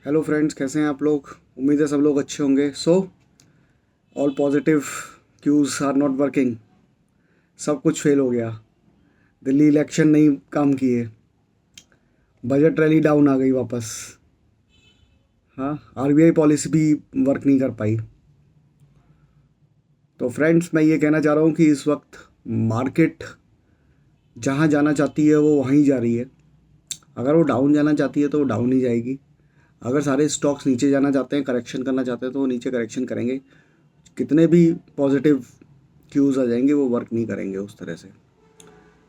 Hello friends, कैसे हैं आप लोग। उम्मीद है सब लोग अच्छे होंगे। All positive cues are not working. सब कुछ फेल हो गया। दिल्ली इलेक्शन नहीं काम किए। बजट रैली डाउन आ गई वापस। हाँ, आरबीआई पॉलिसी भी वर्क नहीं कर पाई। तो फ्रेंड्स, मैं ये कहना चाह रहा हूँ कि इस वक्त मार्केट जहाँ जाना चाहती है वो वहीं जा रही है। अगर वो डाउन जाना चाहती है तो वो डाउन ही जाएगी। अगर सारे स्टॉक्स नीचे जाना चाहते हैं, करेक्शन करना चाहते हैं, तो वो नीचे करेक्शन करेंगे। कितने भी पॉजिटिव क्यूज़ आ जाएंगे, वो वर्क नहीं करेंगे उस तरह से।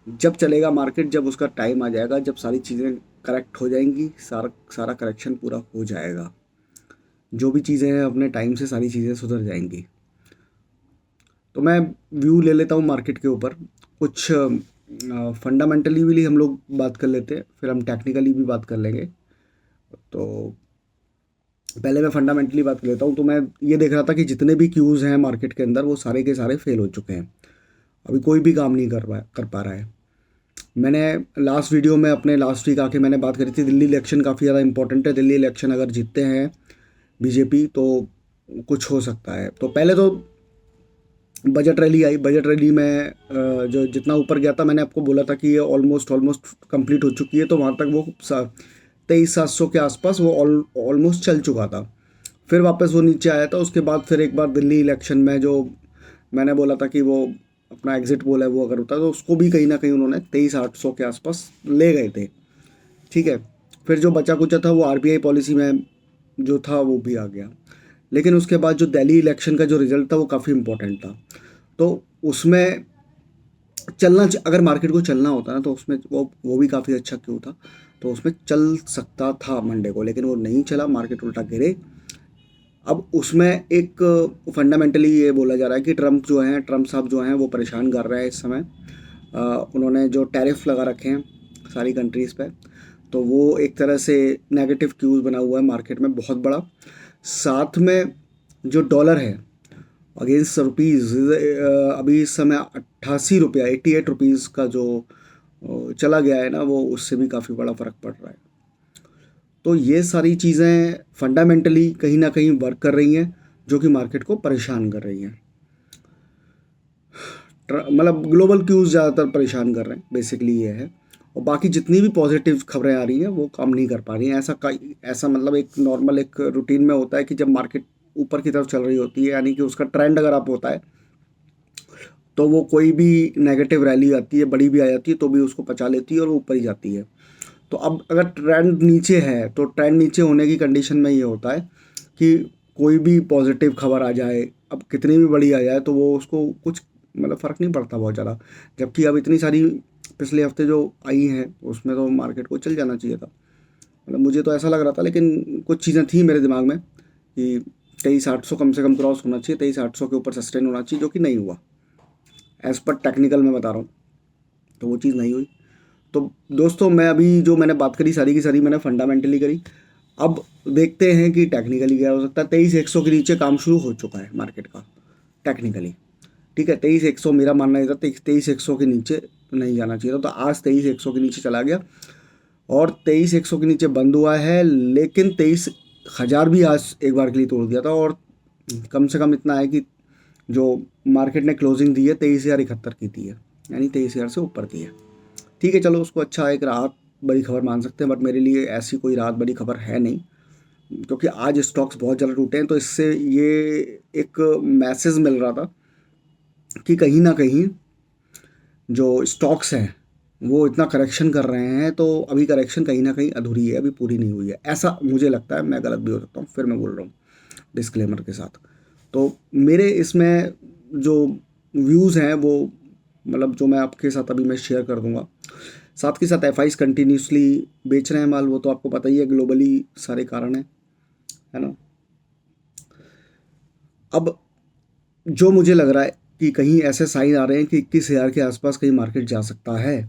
जब चलेगा मार्केट, जब उसका टाइम आ जाएगा, जब सारी चीज़ें करेक्ट हो जाएंगी, सारा सारा करेक्शन पूरा हो जाएगा। जो भी चीज़ें हैं अपने टाइम से सारी चीज़ें सुधर जाएंगी। तो मैं व्यू ले लेता हूँ मार्केट के ऊपर। कुछ फंडामेंटली भी हम लोग बात कर लेते हैं, फिर हम टेक्निकली भी बात कर लेंगे। तो पहले मैं फंडामेंटली बात कर लेता हूँ। तो मैं ये देख रहा था कि जितने भी क्यूज़ हैं मार्केट के अंदर, वो सारे के सारे फेल हो चुके हैं। अभी कोई भी काम नहीं कर पा रहा है। मैंने लास्ट वीडियो में अपने लास्ट वीक आके मैंने बात करी थी, दिल्ली इलेक्शन काफ़ी ज़्यादा इंपॉर्टेंट है। दिल्ली इलेक्शन अगर जीतते हैं बीजेपी तो कुछ हो सकता है। तो पहले तो बजट रैली आई। बजट रैली में जो जितना ऊपर गया था, मैंने आपको बोला था कि ये ऑलमोस्ट ऑलमोस्ट कंप्लीट हो चुकी है। तो वहाँ तक वो 23,700 के आसपास वो ऑलमोस्ट चल चुका था। फिर वापस वो नीचे आया था। उसके बाद फिर एक बार दिल्ली इलेक्शन में जो मैंने बोला था कि वो अपना एग्जिट पोल है वो अगर होता तो उसको भी कहीं ना कहीं उन्होंने 23,800 के आसपास ले गए थे। ठीक है। फिर जो बचा कुचा था वो आरबीआई पॉलिसी में जो था वो भी आ गया। लेकिन उसके बाद जो दिल्ली इलेक्शन का जो रिजल्ट था वो काफ़ी इम्पोर्टेंट था। तो उसमें अगर मार्केट को चलना होता ना, तो उसमें वो भी काफ़ी अच्छा क्यों था। तो उसमें चल सकता था मंडे को, लेकिन वो नहीं चला, मार्केट उल्टा गिरे। अब उसमें एक फंडामेंटली ये बोला जा रहा है कि ट्रम्प साहब जो हैं वो परेशान कर रहे हैं इस समय। उन्होंने जो टैरिफ लगा रखे हैं सारी कंट्रीज़ पे, तो वो एक तरह से नेगेटिव क्यूज बना हुआ है मार्केट में बहुत बड़ा। साथ में जो डॉलर है अगेंस्ट रुपीज़, अभी इस समय 88 रुपया 88 रुपीज़ का जो चला गया है ना, वो उससे भी काफ़ी बड़ा फ़र्क पड़ रहा है। तो ये सारी चीज़ें फंडामेंटली कहीं ना कहीं वर्क कर रही हैं, जो कि मार्केट को परेशान कर रही हैं। मतलब ग्लोबल क्यूज़ ज़्यादातर परेशान कर रहे हैं, बेसिकली ये है। और बाकी जितनी भी पॉजिटिव खबरें आ रही हैं वो काम नहीं कर पा रही हैं। ऐसा मतलब एक नॉर्मल एक रूटीन में होता है कि जब मार्केट ऊपर की तरफ चल रही होती है, यानी कि उसका ट्रेंड अगर आप होता है, तो वो कोई भी नेगेटिव रैली आती है, बड़ी भी आ जाती है, तो भी उसको पचा लेती है और वो ऊपर ही जाती है। तो अब अगर ट्रेंड नीचे है, तो ट्रेंड नीचे होने की कंडीशन में ये होता है कि कोई भी पॉजिटिव खबर आ जाए, अब कितनी भी बड़ी आ जाए, तो वो उसको कुछ मतलब फ़र्क नहीं पड़ता बहुत ज़्यादा। जबकि अब इतनी सारी पिछले हफ्ते जो आई हैं उसमें तो मार्केट को चल जाना चाहिए था। मतलब मुझे तो ऐसा लग रहा था, लेकिन कुछ चीज़ें थी मेरे दिमाग में कि 23,800 कम से कम क्रॉस होना चाहिए, 23,800 के ऊपर सस्टेन होना चाहिए, जो कि नहीं हुआ। एज़ पर टेक्निकल मैं बता रहा हूँ, तो वो चीज़ नहीं हुई। तो दोस्तों, मैं अभी जो मैंने बात करी सारी की सारी मैंने फंडामेंटली करी। अब देखते हैं कि टेक्निकली क्या हो सकता है। 23,100 के नीचे काम शुरू हो चुका है मार्केट का टेक्निकली। ठीक है, 23,100 मेरा मानना ये था, 23,100 के नीचे नहीं जाना चाहिए था। तो आज 23,100 के नीचे चला गया और 23,100 के नीचे बंद हुआ है। लेकिन 23,000 भी आज एक बार के लिए तोड़ दिया था। और कम से कम इतना है कि जो मार्केट ने क्लोजिंग दी है 23,071 की दी है, यानी 23,000 से ऊपर की है। ठीक है, चलो उसको अच्छा एक राहत बड़ी खबर मान सकते हैं, बट मेरे लिए ऐसी कोई राहत बड़ी खबर है नहीं, क्योंकि आज स्टॉक्स बहुत ज़्यादा टूटे हैं। तो इससे ये एक मैसेज मिल रहा था कि कहीं ना कहीं जो स्टॉक्स हैं वो इतना करेक्शन कर रहे हैं, तो अभी करेक्शन कहीं ना कहीं अधूरी है, अभी पूरी नहीं हुई है, ऐसा मुझे लगता है। मैं गलत भी हो सकता हूँ, फिर मैं बोल रहा हूँ डिस्क्लेमर के साथ। तो मेरे इसमें जो व्यूज़ हैं वो मतलब जो मैं आपके साथ अभी मैं शेयर कर दूंगा। साथ के साथ एफ कंटिन्यूसली बेच रहे हैं माल, वो तो आपको पता ही है, ग्लोबली सारे कारण हैं, है ना। अब जो मुझे लग रहा है कि कहीं ऐसे साइन आ रहे हैं कि 21,000 के आसपास कहीं मार्केट जा सकता है,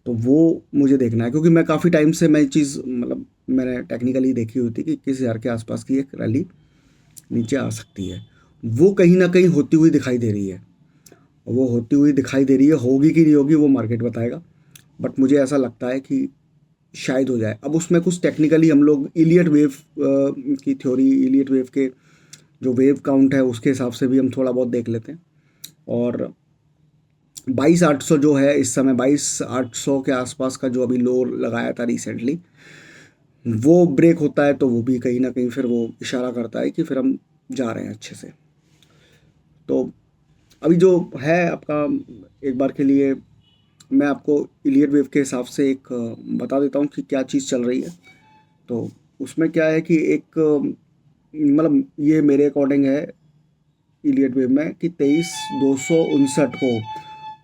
तो वो मुझे देखना है। क्योंकि मैं काफ़ी टाइम से मैं चीज़ मतलब मैंने टेक्निकली देखी हुई थी कि 21,000 के आसपास की एक रैली नीचे आ सकती है। वो कहीं ना कहीं होती हुई दिखाई दे रही है। वो होती हुई दिखाई दे रही है, होगी कि नहीं होगी वो मार्केट बताएगा। बट मुझे ऐसा लगता है कि शायद हो जाए। अब उसमें कुछ टेक्निकली हम लोग इलियट वेव की थ्योरी, इलियट वेव के जो वेव काउंट है उसके हिसाब से भी हम थोड़ा बहुत देख लेते हैं। और 22,800 जो है इस समय, 22,800 के आसपास का जो अभी लो लगाया था रिसेंटली, वो ब्रेक होता है तो वो भी कहीं ना कहीं फिर वो इशारा करता है कि फिर हम जा रहे हैं अच्छे से। तो अभी जो है आपका, एक बार के लिए मैं आपको इलियट वेव के हिसाब से एक बता देता हूँ कि क्या चीज़ चल रही है। तो उसमें क्या है कि एक मतलब ये मेरे अकॉर्डिंग है इलियट वेव में कि 23,259 को,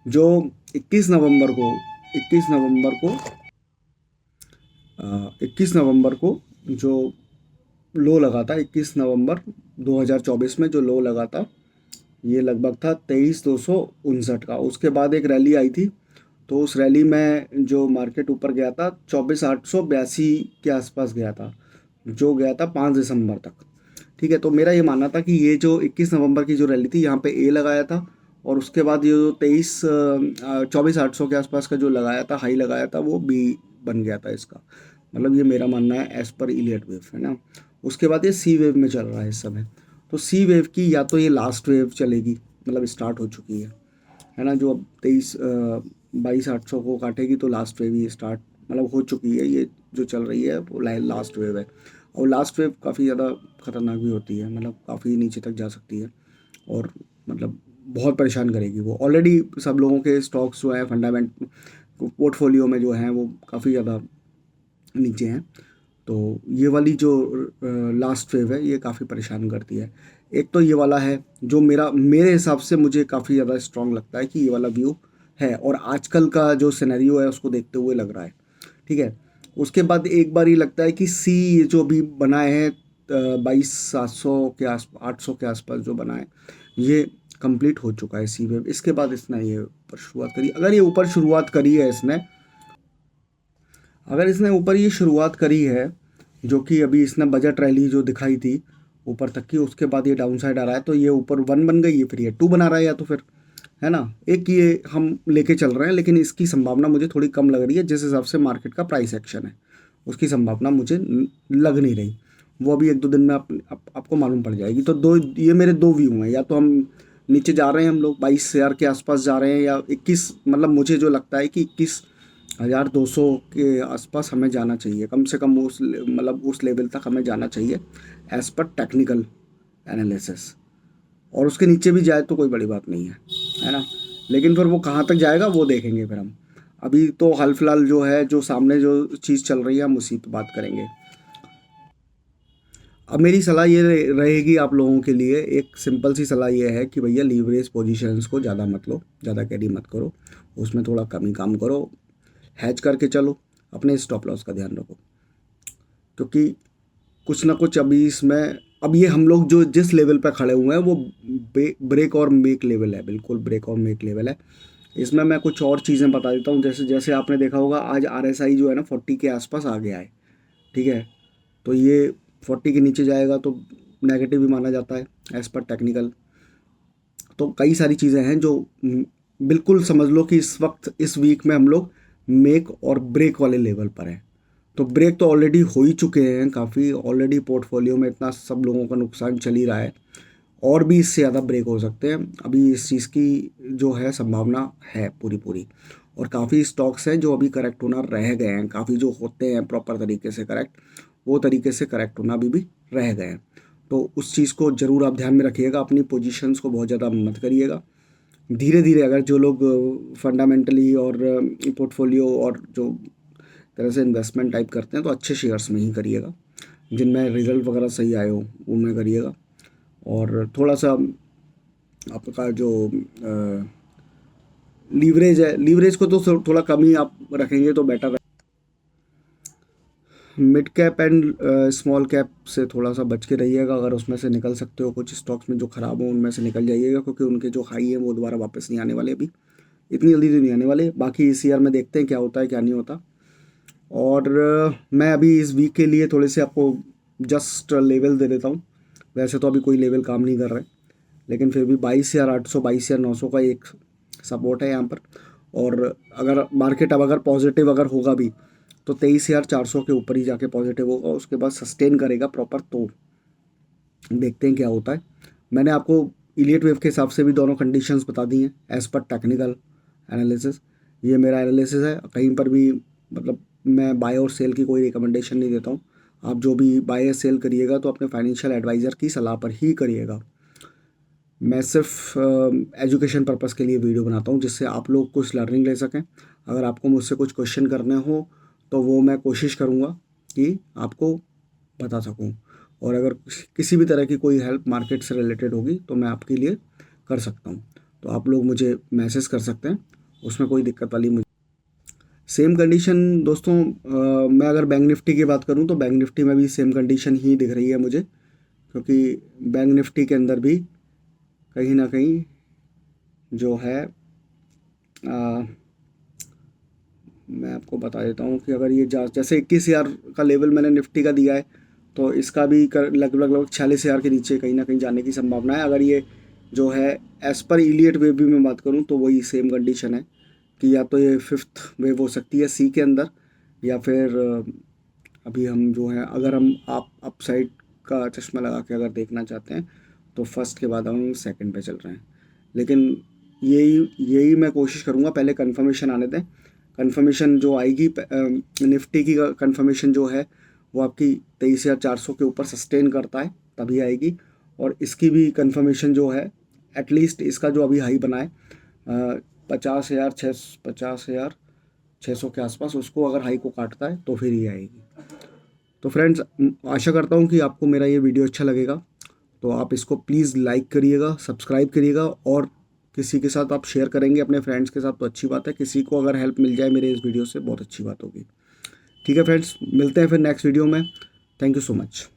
जो 21 नवंबर को 21 नवंबर को 21 नवंबर को जो लो लगा था, 21 नवंबर 2024 में जो लो लगा था, ये लगभग था 23,259 का। उसके बाद एक रैली आई थी, तो उस रैली में जो मार्केट ऊपर गया था 24,882 के आसपास गया था, जो गया था 5 दिसंबर तक। ठीक है, तो मेरा ये मानना था कि ये जो 21 नवंबर की जो रैली थी, यहाँ पे ए लगाया था, और उसके बाद ये जो 24,800 के आसपास का जो लगाया था, हाई लगाया था, वो बी बन गया था इसका। मतलब ये मेरा मानना है एज पर इलियट वेव, है ना। उसके बाद ये सी वेव में चल रहा है इस समय। तो सी वेव की या तो ये लास्ट वेव चलेगी, मतलब स्टार्ट हो चुकी है ना, जो अब 22,800 को काटेगी तो लास्ट वेव ही स्टार्ट मतलब हो चुकी है। ये जो चल रही है वो लास्ट वेव है, और लास्ट वेव काफ़ी ज़्यादा खतरनाक भी होती है, मतलब काफ़ी नीचे तक जा सकती है, और मतलब बहुत परेशान करेगी वो। ऑलरेडी सब लोगों के स्टॉक्स जो हैं फंडामेंट पोर्टफोलियो में जो हैं वो काफ़ी ज़्यादा नीचे हैं। तो ये वाली जो लास्ट वेव है ये काफ़ी परेशान करती है। एक तो ये वाला है जो मेरे हिसाब से मुझे काफ़ी ज़्यादा स्ट्रांग लगता है कि ये वाला व्यू है, और आजकल का जो सिनेरियो है उसको देखते हुए लग रहा है। ठीक है, उसके बाद एक बार ये लगता है कि सी जो भी बनाए हैं 22,700 के आस 800 के आसपास जो बना है, ये कंप्लीट हो चुका है सी वेव। इसके बाद इसने ये ऊपर शुरुआत करी, अगर ये ऊपर शुरुआत करी है इसने, अगर इसने ऊपर ये शुरुआत करी है, जो कि अभी इसने बजट रैली जो दिखाई थी ऊपर तक की, उसके बाद ये डाउन साइड आ रहा है, तो ये ऊपर 1 बन गई है, फिर ये 2 बना रहा है, या तो फिर, है ना, एक ये हम लेके चल रहे हैं। लेकिन इसकी संभावना मुझे थोड़ी कम लग रही है, जिस हिसाब से मार्केट का प्राइस एक्शन है उसकी संभावना मुझे लग नहीं रही। वो अभी 1-2 दिन में आपको मालूम पड़ जाएगी। तो ये मेरे दो व्यू हैं, या तो हम नीचे जा रहे हैं, हम लोग 22,000 के आसपास जा रहे हैं, या 21, मतलब मुझे जो लगता है कि 21,200 के आसपास हमें जाना चाहिए, कम से कम मतलब उस लेवल तक हमें जाना चाहिए एज़ पर टेक्निकल एनालिसिस। और उसके नीचे भी जाए तो कोई बड़ी बात नहीं है ना। लेकिन फिर वो कहाँ तक जाएगा वो देखेंगे फिर हम। अभी तो हाल फिलहाल जो है, जो सामने जो चीज़ चल रही है, हम उसी पर बात करेंगे। अब मेरी सलाह ये रहेगी आप लोगों के लिए, एक सिंपल सी सलाह ये है कि भैया लीवरेज पोजीशंस को ज़्यादा मत लो, ज़्यादा कैरी मत करो, उसमें थोड़ा कम ही काम करो, हैज करके चलो, अपने स्टॉप लॉस का ध्यान रखो। क्योंकि कुछ ना कुछ अभी इसमें, अब ये हम लोग जो जिस लेवल पर खड़े हुए हैं वो ब्रेक और मेक लेवल है, बिल्कुल ब्रेक और मेक लेवल है। इसमें मैं कुछ और चीज़ें बता देता हूँ, जैसे जैसे आपने देखा होगा आज RSI जो है ना 40 के आसपास आ गया है। ठीक है, तो ये 40 के नीचे जाएगा तो नेगेटिव भी माना जाता है एज़ पर टेक्निकल। तो कई सारी चीज़ें हैं जो बिल्कुल समझ लो कि इस वक्त इस वीक में हम लोग मेक और ब्रेक वाले लेवल पर हैं। तो ब्रेक तो ऑलरेडी हो ही चुके हैं काफ़ी, ऑलरेडी पोर्टफोलियो में इतना सब लोगों का नुकसान चल ही रहा है, और भी इससे ज़्यादा ब्रेक हो सकते हैं। अभी इस चीज़ की जो है संभावना है पूरी पूरी। और काफ़ी स्टॉक्स हैं जो अभी करेक्ट होना रह गए हैं, काफ़ी जो होते हैं प्रॉपर तरीके से करेक्ट, वो तरीके से करेक्ट होना अभी भी रह गए हैं। तो उस चीज़ को ज़रूर आप ध्यान में रखिएगा, अपनी पोजीशंस को बहुत ज़्यादा मत करिएगा। धीरे धीरे, अगर जो लोग फंडामेंटली और पोर्टफोलियो और जो तरह से इन्वेस्टमेंट टाइप करते हैं, तो अच्छे शेयर्स में ही करिएगा, जिनमें रिजल्ट वगैरह सही आए हो उनमें करिएगा। और थोड़ा सा आपका जो लीवरेज है, लीवरेज को तो थोड़ा कम ही आप रखेंगे तो बेटर है। Mid cap and small cap से थोड़ा सा बच के रहिएगा, अगर उसमें से निकल सकते हो, कुछ स्टॉक्स में जो ख़राब हो उनमें से निकल जाइएगा, क्योंकि उनके जो हाई हैं वो दोबारा वापस नहीं आने वाले, अभी इतनी जल्दी तो नहीं आने वाले। बाकी इस ईयर में देखते हैं क्या होता है क्या नहीं होता। और मैं अभी इस वीक के लिए थोड़े से आपको जस्ट लेवल दे देता हूँ। वैसे तो अभी कोई लेवल काम नहीं कर रहा है, लेकिन फिर भी 22,800 22,900 का एक सपोर्ट है यहाँ पर। और अगर मार्केट अब अगर पॉजिटिव अगर होगा भी, तो 23,400 के ऊपर ही जाके पॉजिटिव होगा, उसके बाद सस्टेन करेगा प्रॉपर, तो देखते हैं क्या होता है। मैंने आपको इलियट वेव के हिसाब से भी दोनों कंडीशंस बता दी हैं एज़ पर टेक्निकल एनालिसिस। ये मेरा एनालिसिस है, कहीं पर भी मतलब मैं बाय और सेल की कोई रिकमेंडेशन नहीं देता हूँ। आप जो भी बाय या सेल करिएगा तो अपने फाइनेंशियल एडवाइज़र की सलाह पर ही करिएगा। मैं सिर्फ एजुकेशन पर्पस के लिए वीडियो बनाता हूँ, जिससे आप लोग कुछ लर्निंग ले सकें। अगर आपको मुझसे कुछ क्वेश्चन करने हो तो वो मैं कोशिश करूँगा कि आपको बता सकूँ, और अगर किसी भी तरह की कोई हेल्प मार्केट से रिलेटेड होगी तो मैं आपके लिए कर सकता हूँ। तो आप लोग मुझे मैसेज कर सकते हैं, उसमें कोई दिक्कत वाली मुझे। सेम कंडीशन दोस्तों, मैं अगर बैंक निफ्टी की बात करूँ तो बैंक निफ्टी में भी सेम कंडीशन ही दिख रही है मुझे, क्योंकि बैंक निफ्टी के अंदर भी कहीं ना कहीं जो है मैं आपको बता देता हूँ कि अगर ये जैसे 21,000 का लेवल मैंने निफ्टी का दिया है, तो इसका भी लगभग 46,000 के नीचे कहीं ना कहीं जाने की संभावना है। अगर ये जो है एज़ पर इलियट वेव भी मैं बात करूँ तो वही सेम कंडीशन है कि या तो ये 5th वेव हो सकती है सी के अंदर, या फिर अभी हम जो है अगर हम आप अपसाइड का चश्मा लगा के अगर देखना चाहते हैं तो फर्स्ट के बाद हम सेकंड पे चल रहे हैं। लेकिन यही मैं कोशिश करूँगा, पहले कंफर्मेशन आने दें। कंफर्मेशन जो आएगी निफ्टी की कंफर्मेशन जो है वो आपकी 23,400 के ऊपर सस्टेन करता है तभी आएगी, और इसकी भी कंफर्मेशन जो है एटलीस्ट इसका जो अभी हाई बना है 50,600 के आसपास, उसको अगर हाई को काटता है तो फिर ही आएगी। तो फ्रेंड्स, आशा करता हूँ कि आपको मेरा ये वीडियो अच्छा लगेगा, तो आप इसको प्लीज़ लाइक करिएगा, सब्सक्राइब करिएगा, और किसी के साथ आप शेयर करेंगे अपने फ्रेंड्स के साथ तो अच्छी बात है। किसी को अगर हेल्प मिल जाए मेरे इस वीडियो से बहुत अच्छी बात होगी। ठीक है फ्रेंड्स, मिलते हैं फिर नेक्स्ट वीडियो में। Thank you so much.